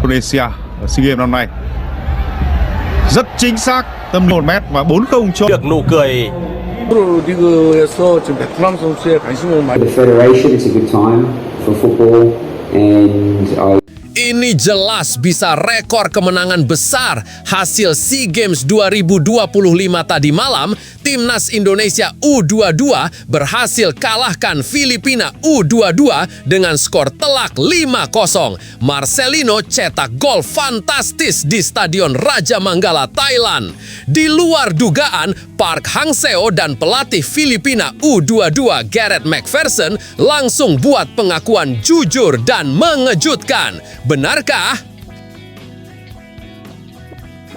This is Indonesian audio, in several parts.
Indonesia ở SEA Games năm nay. Rất chính xác, tầm 1m và 4-0 cho được nụ cười. 프로리그에서 지금 베트남 선수의 관심을 많이. The federation, it's a good time for football, and Ini jelas bisa rekor kemenangan besar. Hasil SEA Games 2025 tadi malam, Timnas Indonesia U22 berhasil kalahkan Filipina U22 dengan skor telak 5-0. Marcelino cetak gol fantastis di Stadion Raja Manggala, Thailand. Di luar dugaan, Park Hang-seo dan pelatih Filipina U22 Gareth McPherson langsung buat pengakuan jujur dan mengejutkan. Benarkah?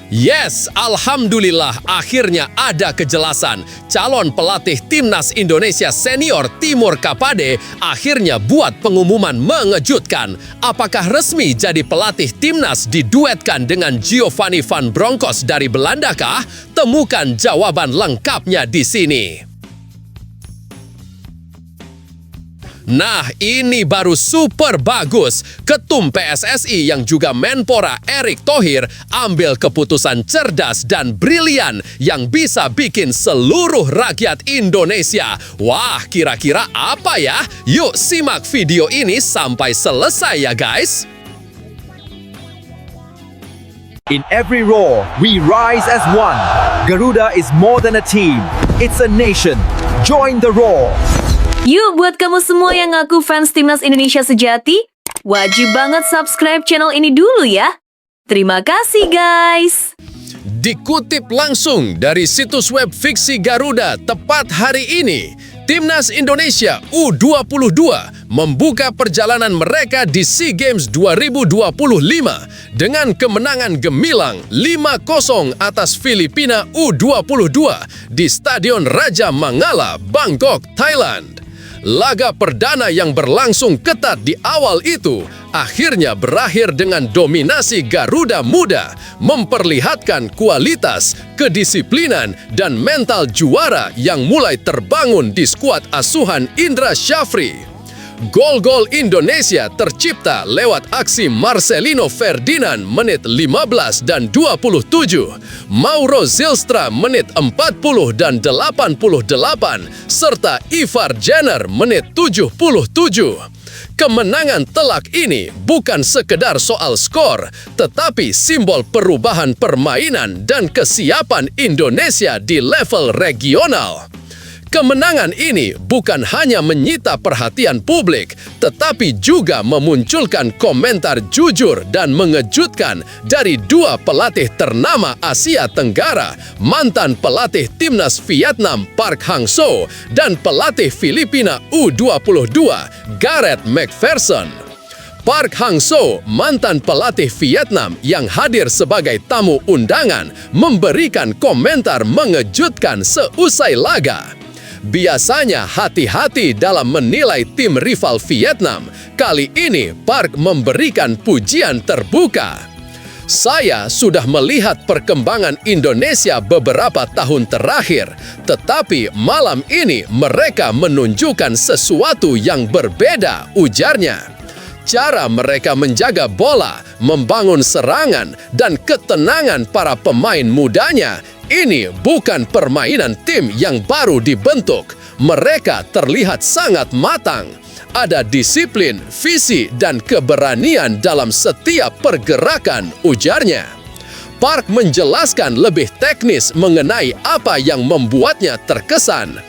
Yes, alhamdulillah akhirnya ada kejelasan. Calon pelatih Timnas Indonesia senior Timur Kapade akhirnya buat pengumuman mengejutkan. Apakah resmi jadi pelatih Timnas diduetkan dengan Giovanni van Bronckhorst dari Belanda kah? Temukan jawaban lengkapnya di sini. Nah, ini baru super bagus. Ketum PSSI yang juga Menpora Erick Thohir ambil keputusan cerdas dan brilian yang bisa bikin seluruh rakyat Indonesia. Wah, kira-kira apa ya? Yuk simak video ini sampai selesai ya guys. In every roar, we rise as one. Garuda is more than a team. It's a nation. Join the roar. Yuk, buat kamu semua yang ngaku fans Timnas Indonesia sejati, wajib banget subscribe channel ini dulu ya. Terima kasih guys. Dikutip langsung dari situs web fiksi Garuda tepat hari ini, Timnas Indonesia U22 membuka perjalanan mereka di SEA Games 2025 dengan kemenangan gemilang 5-0 atas Filipina U22 di Stadion Raja Mangala, Bangkok, Thailand. Laga perdana yang berlangsung ketat di awal itu akhirnya berakhir dengan dominasi Garuda Muda, memperlihatkan kualitas, kedisiplinan, dan mental juara yang mulai terbangun di skuad asuhan Indra Syafri. Gol-gol Indonesia tercipta lewat aksi Marcelino Ferdinand menit 15 dan 27, Mauro Zylstra menit 40 dan 88, serta Ivar Jenner menit 77. Kemenangan telak ini bukan sekedar soal skor, tetapi simbol perubahan permainan dan kesiapan Indonesia di level regional. Kemenangan ini bukan hanya menyita perhatian publik, tetapi juga memunculkan komentar jujur dan mengejutkan dari dua pelatih ternama Asia Tenggara, mantan pelatih Timnas Vietnam Park Hang-seo dan pelatih Filipina U22 Gareth McPherson. Park Hang-seo, mantan pelatih Vietnam yang hadir sebagai tamu undangan, memberikan komentar mengejutkan seusai laga. Biasanya hati-hati dalam menilai tim rival Vietnam. Kali ini Park memberikan pujian terbuka. Saya sudah melihat perkembangan Indonesia beberapa tahun terakhir, tetapi malam ini mereka menunjukkan sesuatu yang berbeda, ujarnya. Cara mereka menjaga bola, membangun serangan, dan ketenangan para pemain mudanya. Ini bukan permainan tim yang baru dibentuk. Mereka terlihat sangat matang. Ada disiplin, visi, dan keberanian dalam setiap pergerakan, ujarnya. Park menjelaskan lebih teknis mengenai apa yang membuatnya terkesan.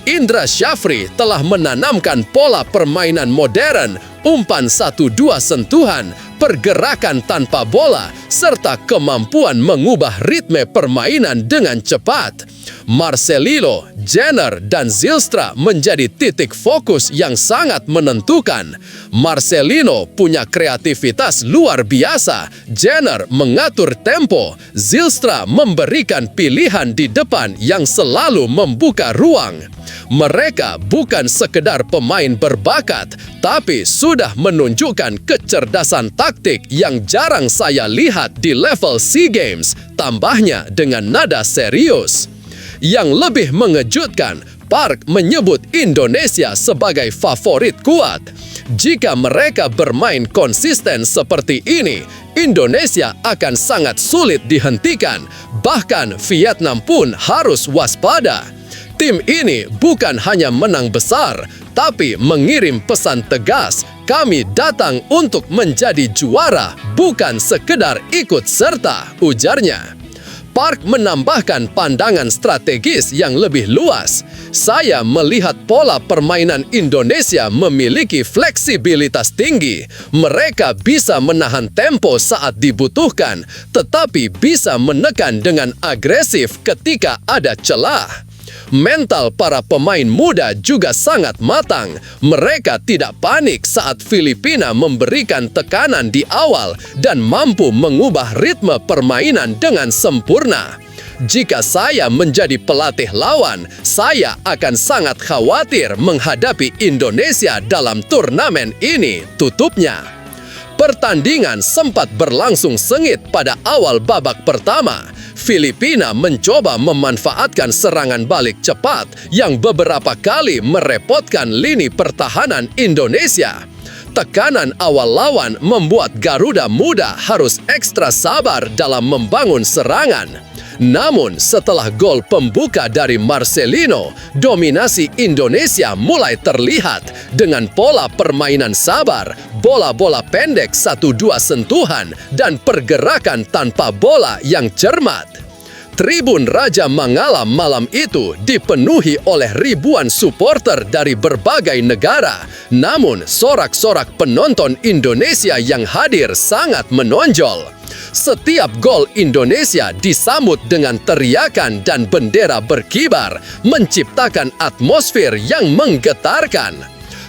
Indra Syafri telah menanamkan pola permainan modern, umpan 1-2 sentuhan, pergerakan tanpa bola, serta kemampuan mengubah ritme permainan dengan cepat. Marcelino, Jenner, dan Zylstra menjadi titik fokus yang sangat menentukan. Marcelino punya kreativitas luar biasa, Jenner mengatur tempo, Zylstra memberikan pilihan di depan yang selalu membuka ruang. Mereka bukan sekedar pemain berbakat, tapi sudah menunjukkan kecerdasan taktik yang jarang saya lihat di level SEA Games, tambahnya dengan nada serius. Yang lebih mengejutkan, Park menyebut Indonesia sebagai favorit kuat. Jika mereka bermain konsisten seperti ini, Indonesia akan sangat sulit dihentikan. Bahkan Vietnam pun harus waspada. Tim ini bukan hanya menang besar, tapi mengirim pesan tegas, kami datang untuk menjadi juara, bukan sekedar ikut serta, ujarnya. Park menambahkan pandangan strategis yang lebih luas. Saya melihat pola permainan Indonesia memiliki fleksibilitas tinggi. Mereka bisa menahan tempo saat dibutuhkan, tetapi bisa menekan dengan agresif ketika ada celah. Mental para pemain muda juga sangat matang. Mereka tidak panik saat Filipina memberikan tekanan di awal dan mampu mengubah ritme permainan dengan sempurna. Jika saya menjadi pelatih lawan, saya akan sangat khawatir menghadapi Indonesia dalam turnamen ini, tutupnya. Pertandingan sempat berlangsung sengit pada awal babak pertama. Filipina mencoba memanfaatkan serangan balik cepat yang beberapa kali merepotkan lini pertahanan Indonesia. Tekanan awal lawan membuat Garuda Muda harus ekstra sabar dalam membangun serangan. Namun setelah gol pembuka dari Marcelino, dominasi Indonesia mulai terlihat dengan pola permainan sabar, bola-bola pendek 1-2 sentuhan, dan pergerakan tanpa bola yang cermat. Tribun Raja Mangala malam itu dipenuhi oleh ribuan supporter dari berbagai negara. Namun, sorak-sorak penonton Indonesia yang hadir sangat menonjol. Setiap gol Indonesia disambut dengan teriakan dan bendera berkibar, menciptakan atmosfer yang menggetarkan.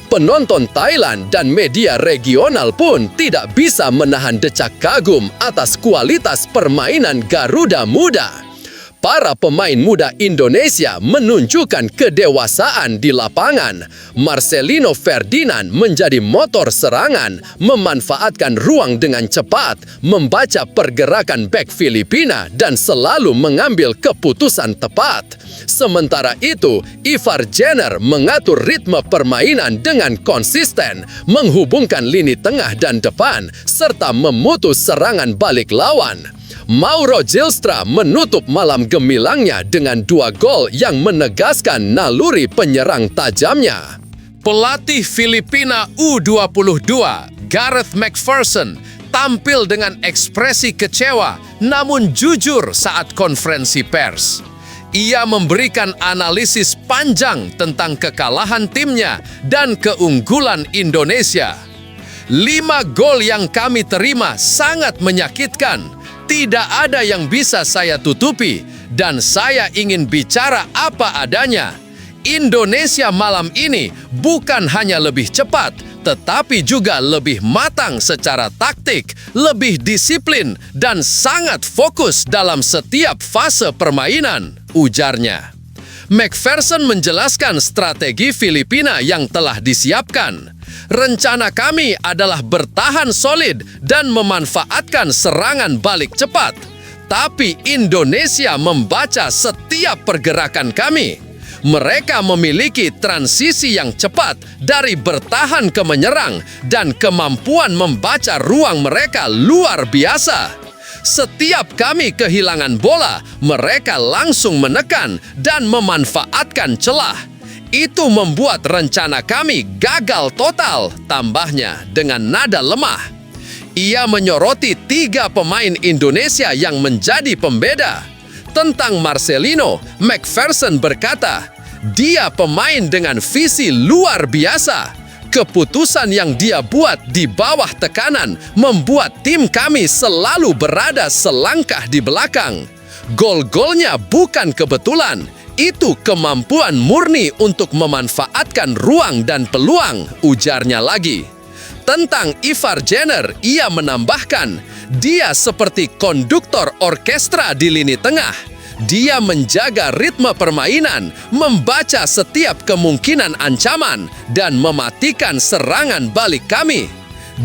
Penonton Thailand dan media regional pun tidak bisa menahan decak kagum atas kualitas permainan Garuda Muda. Para pemain muda Indonesia menunjukkan kedewasaan di lapangan. Marcelino Ferdinand menjadi motor serangan, memanfaatkan ruang dengan cepat, membaca pergerakan bek Filipina dan selalu mengambil keputusan tepat. Sementara itu, Ivar Jenner mengatur ritme permainan dengan konsisten, menghubungkan lini tengah dan depan, serta memutus serangan balik lawan. Mauro Zylstra menutup malam gemilangnya dengan 2 gol yang menegaskan naluri penyerang tajamnya. Pelatih Filipina U22, Gareth McPherson, tampil dengan ekspresi kecewa namun jujur saat konferensi pers. Ia memberikan analisis panjang tentang kekalahan timnya dan keunggulan Indonesia. 5 gol yang kami terima sangat menyakitkan. Tidak ada yang bisa saya tutupi, dan saya ingin bicara apa adanya. Indonesia malam ini bukan hanya lebih cepat, tetapi juga lebih matang secara taktik, lebih disiplin, dan sangat fokus dalam setiap fase permainan, ujarnya. McPherson menjelaskan strategi Filipina yang telah disiapkan. Rencana kami adalah bertahan solid dan memanfaatkan serangan balik cepat. Tapi Indonesia membaca setiap pergerakan kami. Mereka memiliki transisi yang cepat dari bertahan ke menyerang dan kemampuan membaca ruang mereka luar biasa. Setiap kami kehilangan bola, mereka langsung menekan dan memanfaatkan celah. Itu membuat rencana kami gagal total, tambahnya dengan nada lemah. Ia menyoroti 3 pemain Indonesia yang menjadi pembeda. Tentang Marcelino, McPherson berkata, dia pemain dengan visi luar biasa. Keputusan yang dia buat di bawah tekanan membuat tim kami selalu berada selangkah di belakang. Gol-golnya bukan kebetulan. Itu kemampuan murni untuk memanfaatkan ruang dan peluang, ujarnya lagi. Tentang Ivar Jenner, ia menambahkan, dia seperti konduktor orkestra di lini tengah. Dia menjaga ritme permainan, membaca setiap kemungkinan ancaman, dan mematikan serangan balik kami.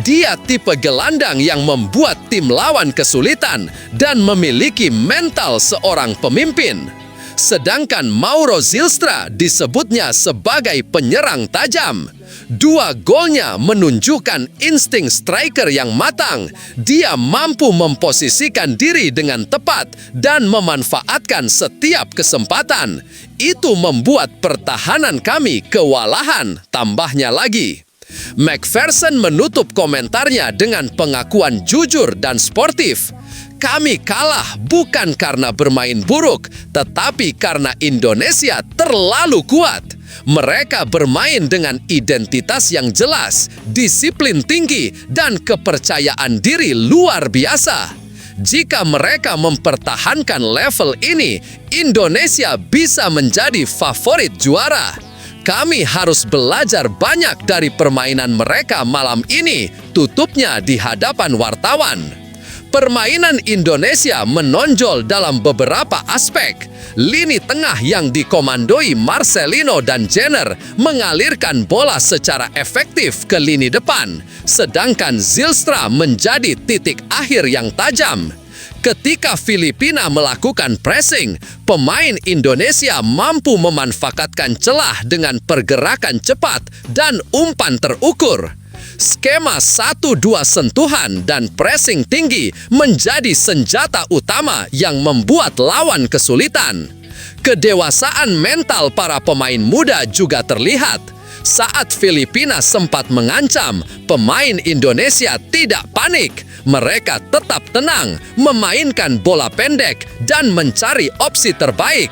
Dia tipe gelandang yang membuat tim lawan kesulitan dan memiliki mental seorang pemimpin. sedangkan Mauro Zylstra disebutnya sebagai penyerang tajam. Dua golnya menunjukkan insting striker yang matang. Dia mampu memposisikan diri dengan tepat dan memanfaatkan setiap kesempatan. Itu membuat pertahanan kami kewalahan, tambahnya lagi. McPherson menutup komentarnya dengan pengakuan jujur dan sportif. Kami kalah bukan karena bermain buruk, tetapi karena Indonesia terlalu kuat. Mereka bermain dengan identitas yang jelas, disiplin tinggi, dan kepercayaan diri luar biasa. Jika mereka mempertahankan level ini, Indonesia bisa menjadi favorit juara. Kami harus belajar banyak dari permainan mereka malam ini, tutupnya di hadapan wartawan. Permainan Indonesia menonjol dalam beberapa aspek. Lini tengah yang dikomandoi Marcelino dan Jenner mengalirkan bola secara efektif ke lini depan, sedangkan Zylstra menjadi titik akhir yang tajam. Ketika Filipina melakukan pressing, pemain Indonesia mampu memanfaatkan celah dengan pergerakan cepat dan umpan terukur. Skema 1-2 sentuhan dan pressing tinggi menjadi senjata utama yang membuat lawan kesulitan. Kedewasaan mental para pemain muda juga terlihat. Saat Filipina sempat mengancam, pemain Indonesia tidak panik. Mereka tetap tenang, memainkan bola pendek, dan mencari opsi terbaik.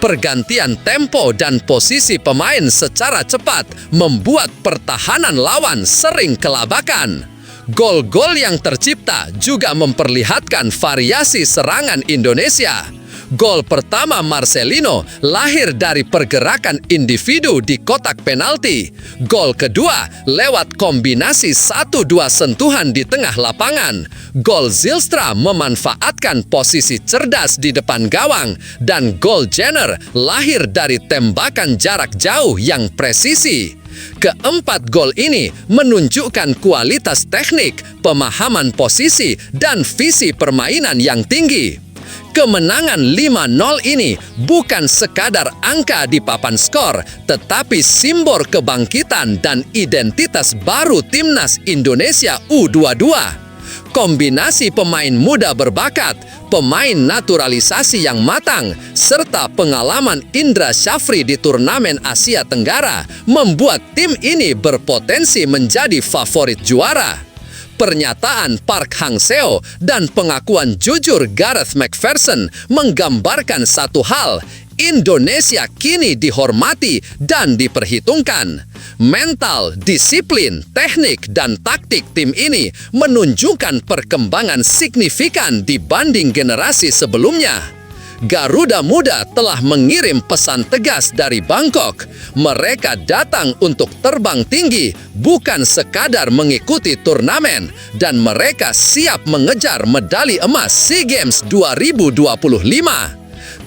Pergantian tempo dan posisi pemain secara cepat membuat pertahanan lawan sering kelabakan. Gol-gol yang tercipta juga memperlihatkan variasi serangan Indonesia. Gol pertama Marcelino lahir dari pergerakan individu di kotak penalti. Gol kedua lewat kombinasi 1-2 sentuhan di tengah lapangan. Gol Zylstra memanfaatkan posisi cerdas di depan gawang. Dan gol Jenner lahir dari tembakan jarak jauh yang presisi. Keempat gol ini menunjukkan kualitas teknik, pemahaman posisi, dan visi permainan yang tinggi. Kemenangan 5-0 ini bukan sekadar angka di papan skor, tetapi simbol kebangkitan dan identitas baru Timnas Indonesia U22. Kombinasi pemain muda berbakat, pemain naturalisasi yang matang, serta pengalaman Indra Syafri di turnamen Asia Tenggara membuat tim ini berpotensi menjadi favorit juara. Pernyataan Park Hang-seo dan pengakuan jujur Gareth McPherson menggambarkan satu hal, Indonesia kini dihormati dan diperhitungkan. Mental, disiplin, teknik, dan taktik tim ini menunjukkan perkembangan signifikan dibanding generasi sebelumnya. Garuda Muda telah mengirim pesan tegas dari Bangkok. Mereka datang untuk terbang tinggi, bukan sekadar mengikuti turnamen, dan mereka siap mengejar medali emas SEA Games 2025.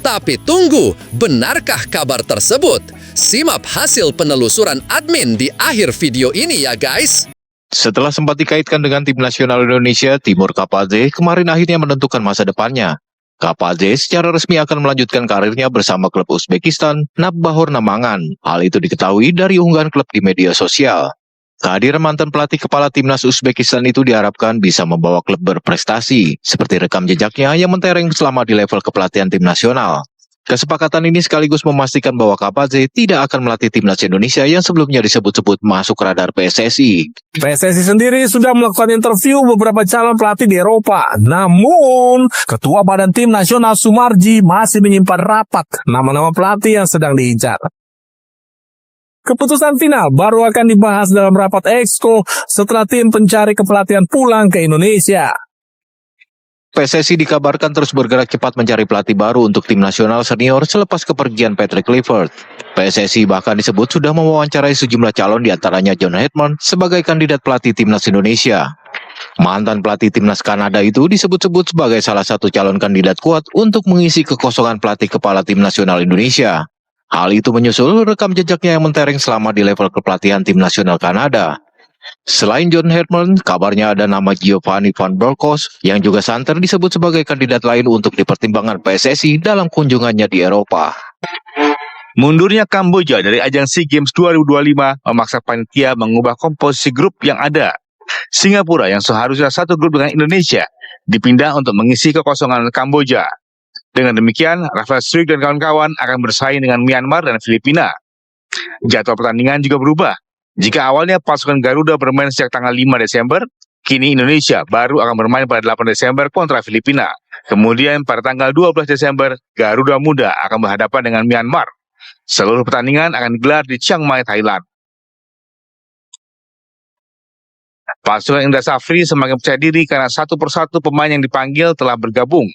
Tapi tunggu, benarkah kabar tersebut? Simak hasil penelusuran admin di akhir video ini ya guys. Setelah sempat dikaitkan dengan tim nasional Indonesia, Timur Kapadze kemarin akhirnya menentukan masa depannya. Kapadze secara resmi akan melanjutkan karirnya bersama klub Uzbekistan, Navbahor Namangan. Hal itu diketahui dari unggahan klub di media sosial. Kehadiran mantan pelatih kepala timnas Uzbekistan itu diharapkan bisa membawa klub berprestasi, seperti rekam jejaknya yang mentereng selama di level kepelatihan tim nasional. Kesepakatan ini sekaligus memastikan bahwa Kapadze tidak akan melatih timnas Indonesia yang sebelumnya disebut-sebut masuk radar PSSI. PSSI sendiri sudah melakukan interview beberapa calon pelatih di Eropa. Namun, Ketua Badan Tim Nasional Sumarji masih menyimpan rapat nama-nama pelatih yang sedang diincar. Keputusan final baru akan dibahas dalam rapat Exco setelah tim pencari kepelatihan pulang ke Indonesia. PSSI dikabarkan terus bergerak cepat mencari pelatih baru untuk tim nasional senior selepas kepergian Patrick Kluivert. PSSI bahkan disebut sudah mewawancarai sejumlah calon diantaranya John Hedman sebagai kandidat pelatih timnas Indonesia. Mantan pelatih timnas Kanada itu disebut-sebut sebagai salah satu calon kandidat kuat untuk mengisi kekosongan pelatih kepala tim nasional Indonesia. Hal itu menyusul rekam jejaknya yang mentereng selama di level kepelatihan tim nasional Kanada. Selain John Herman, kabarnya ada nama Giovanni Van Bronckhorst yang juga santer disebut sebagai kandidat lain untuk dipertimbangkan PSSI dalam kunjungannya di Eropa. Mundurnya Kamboja dari ajang SEA Games 2025 memaksa panitia mengubah komposisi grup yang ada. Singapura yang seharusnya satu grup dengan Indonesia dipindah untuk mengisi kekosongan Kamboja. Dengan demikian, Rafael Struijk dan kawan-kawan akan bersaing dengan Myanmar dan Filipina. Jadwal pertandingan juga berubah. Jika awalnya pasukan Garuda bermain sejak tanggal 5 Desember, kini Indonesia baru akan bermain pada 8 Desember kontra Filipina. Kemudian pada tanggal 12 Desember, Garuda Muda akan berhadapan dengan Myanmar. Seluruh pertandingan akan digelar di Chiang Mai, Thailand. Pasukan Indra Safri semakin percaya diri karena satu persatu pemain yang dipanggil telah bergabung.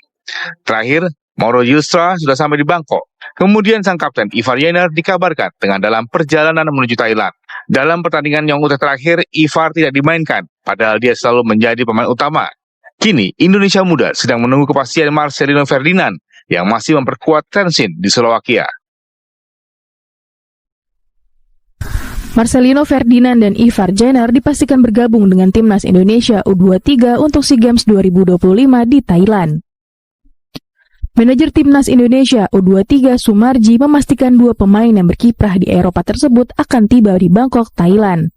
Terakhir, Mauro Yustra sudah sampai di Bangkok. Kemudian sang kapten Ivar Jenner dikabarkan tengah dalam perjalanan menuju Thailand. Dalam pertandingan yang terakhir, Ivar tidak dimainkan, padahal dia selalu menjadi pemain utama. Kini, Indonesia Muda sedang menunggu kepastian Marcelino Ferdinand yang masih memperkuat Trenčín di Slovakia. Marcelino Ferdinand dan Ivar Jenner dipastikan bergabung dengan timnas Indonesia U23 untuk SEA Games 2025 di Thailand. Manajer timnas Indonesia U23 Sumarji memastikan 2 pemain yang berkiprah di Eropa tersebut akan tiba di Bangkok, Thailand.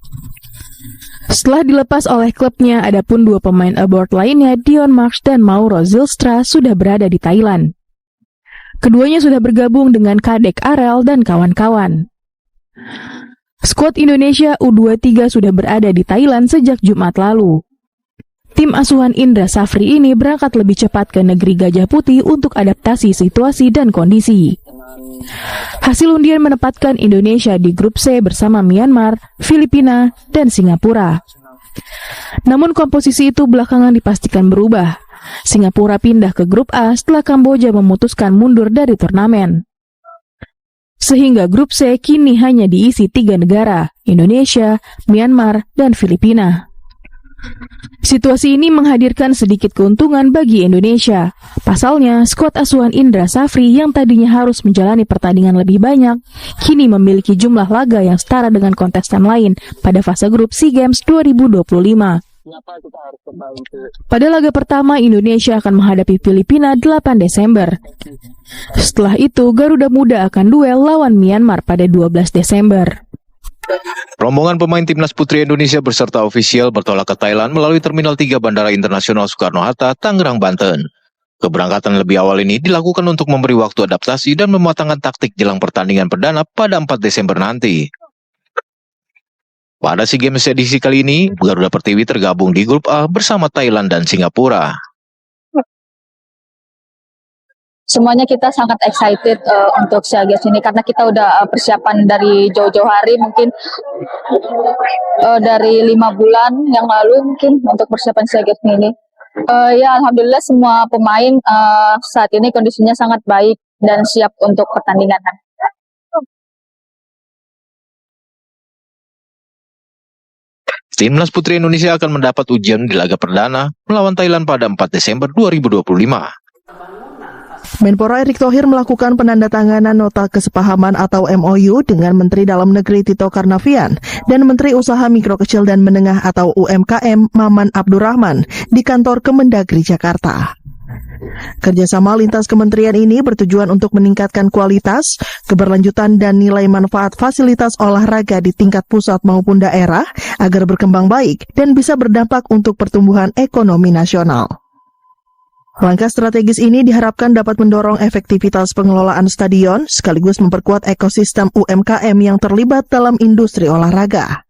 Setelah dilepas oleh klubnya, adapun 2 pemain abroad lainnya, Dion Marks dan Mauro Zylstra, sudah berada di Thailand. Keduanya sudah bergabung dengan Kadek Arel dan kawan-kawan. Skuad Indonesia U23 sudah berada di Thailand sejak Jumat lalu. Tim asuhan Indra Safri ini berangkat lebih cepat ke negeri Gajah Putih untuk adaptasi situasi dan kondisi. Hasil undian menempatkan Indonesia di grup C bersama Myanmar, Filipina, dan Singapura. Namun komposisi itu belakangan dipastikan berubah. Singapura pindah ke grup A setelah Kamboja memutuskan mundur dari turnamen. Sehingga grup C kini hanya diisi 3 negara, Indonesia, Myanmar, dan Filipina. Situasi ini menghadirkan sedikit keuntungan bagi Indonesia. Pasalnya, skuad asuhan Indra Safri yang tadinya harus menjalani pertandingan lebih banyak, kini memiliki jumlah laga yang setara dengan kontestan lain pada fase grup SEA Games 2025. Pada laga pertama, Indonesia akan menghadapi Filipina 8 Desember. Setelah itu, Garuda Muda akan duel lawan Myanmar pada 12 Desember. Rombongan pemain timnas putri Indonesia berserta ofisial bertolak ke Thailand melalui Terminal 3 Bandara Internasional Soekarno-Hatta, Tangerang, Banten. Keberangkatan lebih awal ini dilakukan untuk memberi waktu adaptasi dan mematangkan taktik jelang pertandingan perdana pada 4 Desember nanti. Pada SEA Games edisi kali ini, Garuda Pertiwi tergabung di grup A bersama Thailand dan Singapura. Semuanya kita sangat excited untuk SEA Games ini karena kita udah persiapan dari jauh-jauh hari, mungkin dari 5 bulan yang lalu mungkin untuk persiapan SEA Games ini. Ya alhamdulillah semua pemain saat ini kondisinya sangat baik dan siap untuk pertandingan. Timnas putri Indonesia akan mendapat ujian di laga perdana melawan Thailand pada 4 Desember 2025. Menpora Erick Thohir melakukan penandatanganan nota kesepahaman atau MOU dengan Menteri Dalam Negeri Tito Karnavian dan Menteri Usaha Mikro Kecil dan Menengah atau UMKM Maman Abdurrahman di kantor Kemendagri Jakarta. Kerjasama lintas kementerian ini bertujuan untuk meningkatkan kualitas, keberlanjutan dan nilai manfaat fasilitas olahraga di tingkat pusat maupun daerah agar berkembang baik dan bisa berdampak untuk pertumbuhan ekonomi nasional. Langkah strategis ini diharapkan dapat mendorong efektivitas pengelolaan stadion sekaligus memperkuat ekosistem UMKM yang terlibat dalam industri olahraga.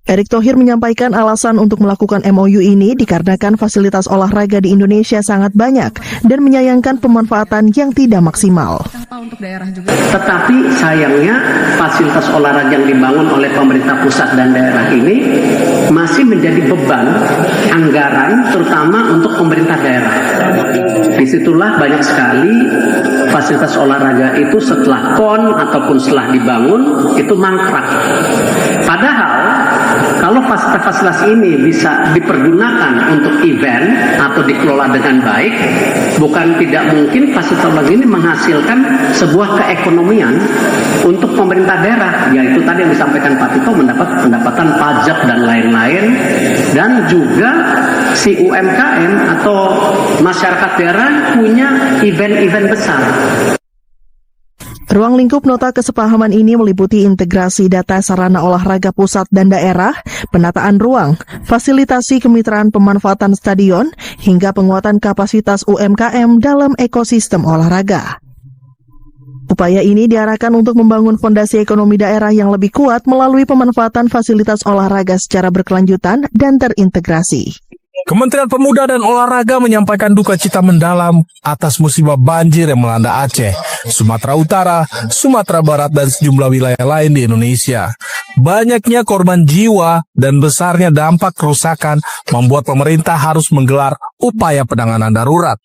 Erick Thohir menyampaikan alasan untuk melakukan MOU ini dikarenakan fasilitas olahraga di Indonesia sangat banyak dan menyayangkan pemanfaatan yang tidak maksimal. Tetapi sayangnya fasilitas olahraga yang dibangun oleh pemerintah pusat dan daerah ini masih menjadi beban anggaran terutama untuk pemerintah daerah. Disitulah banyak sekali fasilitas olahraga itu setelah PON ataupun setelah dibangun itu mangkrak. Padahal kalau fasilitas ini bisa dipergunakan untuk event atau dikelola dengan baik, bukan tidak mungkin fasilitas ini menghasilkan sebuah keekonomian untuk pemerintah daerah, yaitu tadi yang disampaikan Pak Tito, mendapat pendapatan pajak dan lain-lain, dan juga si UMKM atau masyarakat daerah punya event-event besar. Ruang lingkup nota kesepahaman ini meliputi integrasi data sarana olahraga pusat dan daerah, penataan ruang, fasilitasi kemitraan pemanfaatan stadion, hingga penguatan kapasitas UMKM dalam ekosistem olahraga. Upaya ini diarahkan untuk membangun fondasi ekonomi daerah yang lebih kuat melalui pemanfaatan fasilitas olahraga secara berkelanjutan dan terintegrasi. Kementerian Pemuda dan Olahraga menyampaikan duka cita mendalam atas musibah banjir yang melanda Aceh, Sumatera Utara, Sumatera Barat, dan sejumlah wilayah lain di Indonesia. Banyaknya korban jiwa dan besarnya dampak kerusakan membuat pemerintah harus menggelar upaya penanganan darurat.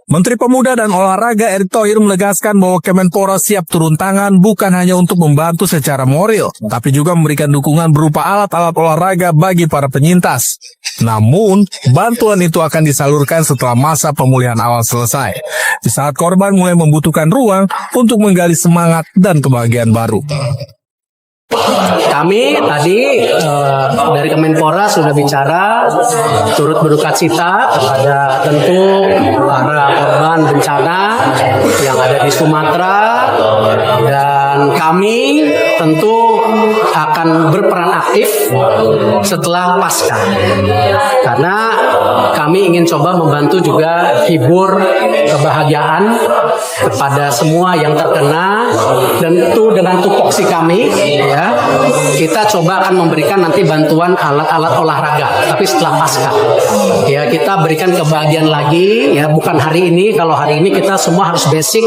Menteri Pemuda dan Olahraga Erick Thohir menegaskan bahwa Kemenpora siap turun tangan bukan hanya untuk membantu secara moral, tapi juga memberikan dukungan berupa alat-alat olahraga bagi para penyintas. Namun, bantuan itu akan disalurkan setelah masa pemulihan awal selesai, di saat korban mulai membutuhkan ruang untuk menggali semangat dan kebahagiaan baru. Kami tadi dari Kemenpora sudah bicara turut berduka cita kepada tentu para korban bencana yang ada di Sumatera, dan kami tentu akan berperan aktif setelah pasca, karena kami ingin coba membantu juga hibur kebahagiaan kepada semua yang terkena, dan tentu dengan tupoksi kami ya, kita coba akan memberikan nanti bantuan alat-alat olahraga, tapi setelah pasca ya, kita berikan kebahagiaan lagi ya, bukan hari ini. Kalau hari ini kita semua harus basic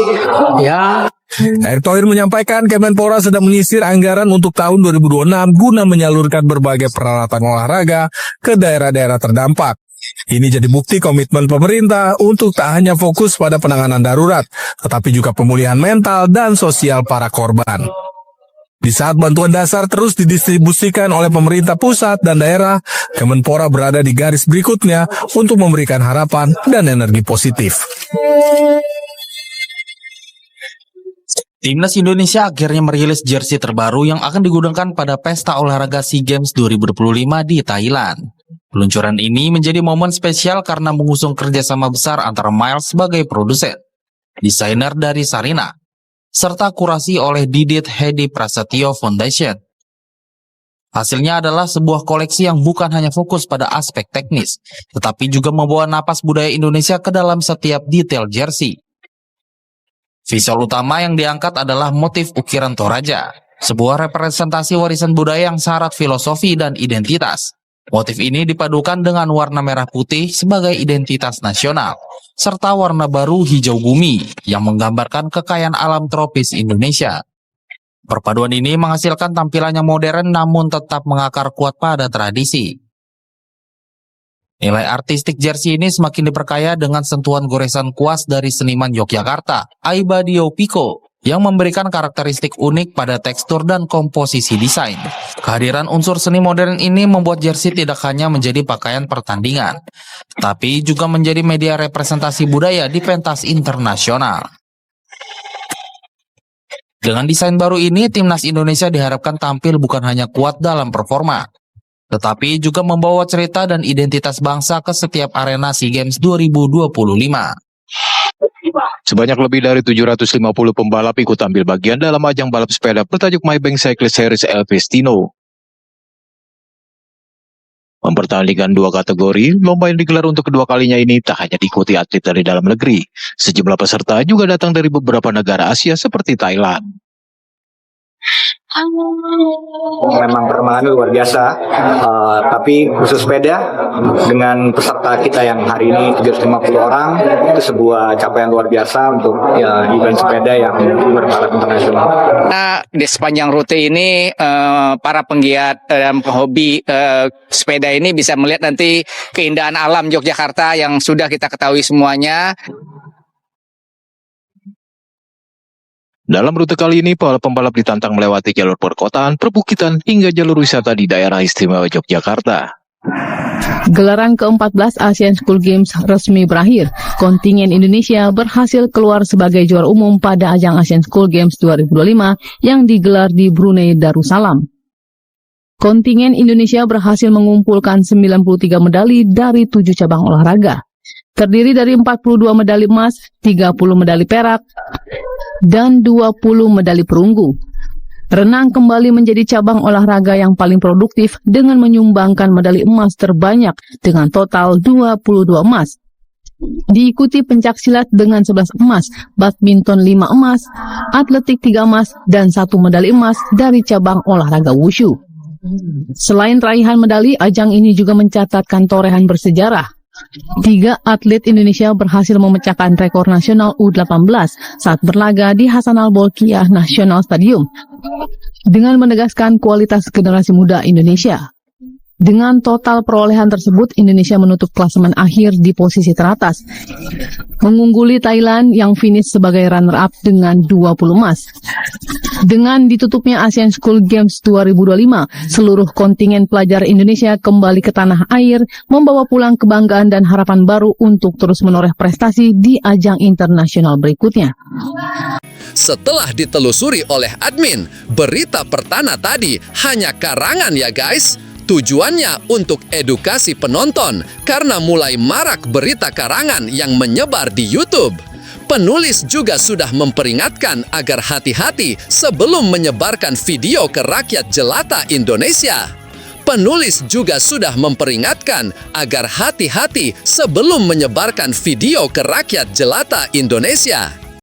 ya. Erick Thohir menyampaikan Kemenpora sedang menyisir anggaran untuk tahun 2026 guna menyalurkan berbagai peralatan olahraga ke daerah-daerah terdampak. Ini jadi bukti komitmen pemerintah untuk tak hanya fokus pada penanganan darurat, tetapi juga pemulihan mental dan sosial para korban. Di saat bantuan dasar terus didistribusikan oleh pemerintah pusat dan daerah, Kemenpora berada di garis berikutnya untuk memberikan harapan dan energi positif. Timnas Indonesia akhirnya merilis jersey terbaru yang akan digunakan pada pesta olahraga SEA Games 2025 di Thailand. Peluncuran ini menjadi momen spesial karena mengusung kerjasama besar antara Miles sebagai produsen, desainer dari Sarina, serta kurasi oleh Didit Hedi Prasetyo Foundation. Hasilnya adalah sebuah koleksi yang bukan hanya fokus pada aspek teknis, tetapi juga membawa napas budaya Indonesia ke dalam setiap detail jersey. Visual utama yang diangkat adalah motif ukiran Toraja, sebuah representasi warisan budaya yang syarat filosofi dan identitas. Motif ini dipadukan dengan warna merah putih sebagai identitas nasional, serta warna baru hijau bumi yang menggambarkan kekayaan alam tropis Indonesia. Perpaduan ini menghasilkan tampilan yang modern namun tetap mengakar kuat pada tradisi. Nilai artistik jersey ini semakin diperkaya dengan sentuhan goresan kuas dari seniman Yogyakarta, Aibadio Pico, yang memberikan karakteristik unik pada tekstur dan komposisi desain. Kehadiran unsur seni modern ini membuat jersey tidak hanya menjadi pakaian pertandingan, tapi juga menjadi media representasi budaya di pentas internasional. Dengan desain baru ini, Timnas Indonesia diharapkan tampil bukan hanya kuat dalam performa, tetapi juga membawa cerita dan identitas bangsa ke setiap arena SEA Games 2025. Sebanyak lebih dari 750 pembalap ikut ambil bagian dalam ajang balap sepeda bertajuk Maybank Cycling Series El Pistino. Mempertandingkan dua kategori, lomba yang digelar untuk kedua kalinya ini tak hanya diikuti atlet dari dalam negeri. Sejumlah peserta juga datang dari beberapa negara Asia seperti Thailand. Memang perkembangannya luar biasa, tapi khusus sepeda dengan peserta kita yang hari ini 350 orang itu sebuah capaian luar biasa untuk event sepeda yang berbalap internasional. Nah, di sepanjang rute ini para penggiat dan penghobi sepeda ini bisa melihat nanti keindahan alam Yogyakarta yang sudah kita ketahui semuanya. Dalam rute kali ini, para pembalap ditantang melewati jalur perkotaan, perbukitan, hingga jalur wisata di daerah istimewa Yogyakarta. Gelaran ke-14 Asian School Games resmi berakhir. Kontingen Indonesia berhasil keluar sebagai juara umum pada ajang Asian School Games 2025 yang digelar di Brunei Darussalam. Kontingen Indonesia berhasil mengumpulkan 93 medali dari 7 cabang olahraga. Terdiri dari 42 medali emas, 30 medali perak, dan 20 medali perunggu. Renang kembali menjadi cabang olahraga yang paling produktif dengan menyumbangkan medali emas terbanyak dengan total 22 emas. Diikuti pencaksilat dengan 11 emas, badminton 5 emas, atletik 3 emas, dan 1 medali emas dari cabang olahraga wushu. Selain raihan medali, ajang ini juga mencatatkan torehan bersejarah. 3 atlet Indonesia berhasil memecahkan rekor nasional U18 saat berlaga di Hasanal Bolkiah National Stadium dengan menegaskan kualitas generasi muda Indonesia. Dengan total perolehan tersebut, Indonesia menutup klasemen akhir di posisi teratas, mengungguli Thailand yang finish sebagai runner-up dengan 20 emas. Dengan ditutupnya Asian School Games 2025, seluruh kontingen pelajar Indonesia kembali ke tanah air, membawa pulang kebanggaan dan harapan baru untuk terus menoreh prestasi di ajang internasional berikutnya. Setelah ditelusuri oleh admin, berita pertama tadi hanya karangan ya guys. Tujuannya untuk edukasi penonton karena mulai marak berita karangan yang menyebar di YouTube. Penulis juga sudah memperingatkan agar hati-hati sebelum menyebarkan video ke rakyat jelata Indonesia. Penulis juga sudah memperingatkan agar hati-hati sebelum menyebarkan video ke rakyat jelata Indonesia.